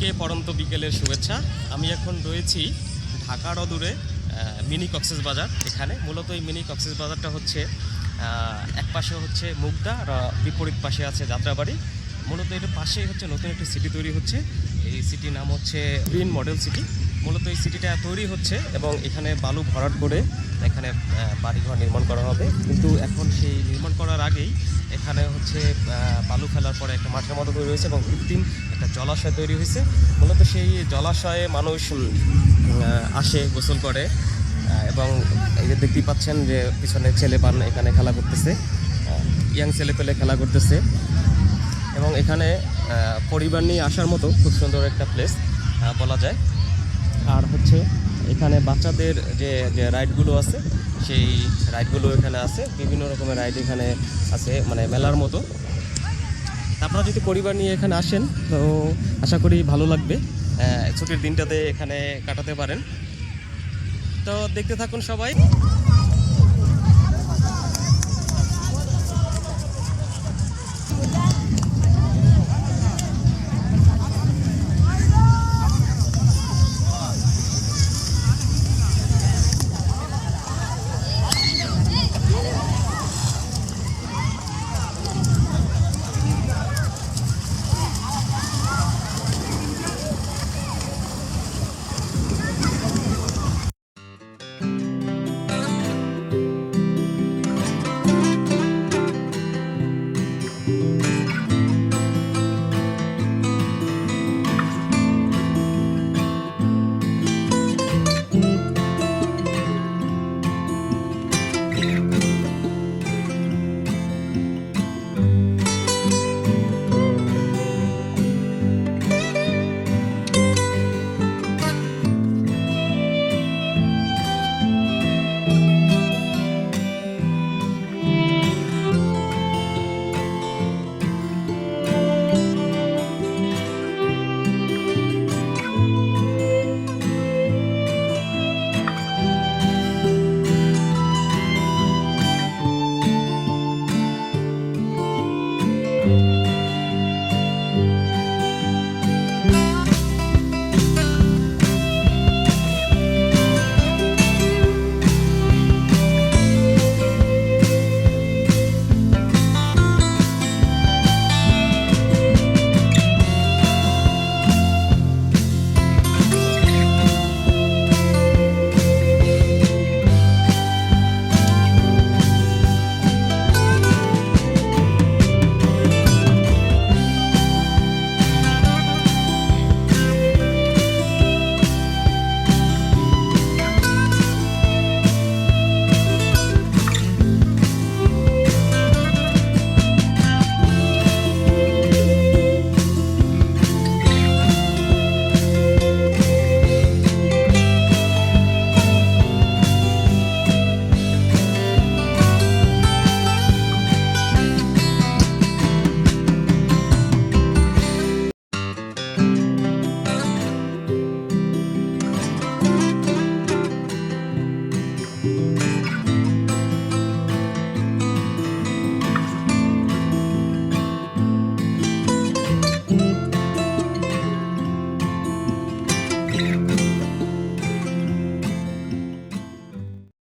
সবাইকে পড়ন্ত বিকেলের শুভেচ্ছা। আমি এখন রয়েছি ঢাকার অদূরে মিনি কক্সবাজার। এখানে মূলত এই মিনি কক্সবাজারটা হচ্ছে এক পাশে হচ্ছে মুগদা আর বিপরীত পাশে আছে যাত্রাবাড়ি। মূলত এর পাশেই হচ্ছে নতুন একটি সিটি তৈরি হচ্ছে। এই সিটির নাম হচ্ছে গ্রিন মডেল সিটি। মূলত এই সিটিটা তৈরি হচ্ছে এবং এখানে বালু ভরাট করে এখানে বাড়িঘর নির্মাণ করা হবে। কিন্তু এখন সেই নির্মাণ করার আগেই এখানে হচ্ছে বালু ফেলার পরে একটা মাঠের মতো তৈরি হয়েছে এবং কৃত্রিম একটা জলাশয় তৈরি হয়েছে। মূলত সেই জলাশয়ে মানুষ আসে, গোসল করে এবং এই যে দেখতেই পাচ্ছেন যে পিছনে ছেলে পান এখানে খেলা করতেছে, ইয়াং ছেলে পেলে খেলা করতেছে এবং এখানে পরিবার নিয়ে আসার মতো খুব সুন্দর একটা প্লেস বলা যায়। আর হচ্ছে এখানে বাচ্চাদের যে যে রাইডগুলো আছে সেই রাইডগুলো এখানে আছে, বিভিন্ন রকমের রাইড এখানে আছে, মানে মেলার মতো। আপনারা যদি পরিবার নিয়ে এখানে আসেন তো আশা করি ভালো লাগবে, ছুটির দিনটাতে এখানে কাটাতে পারেন। তো দেখতে থাকুন সবাই।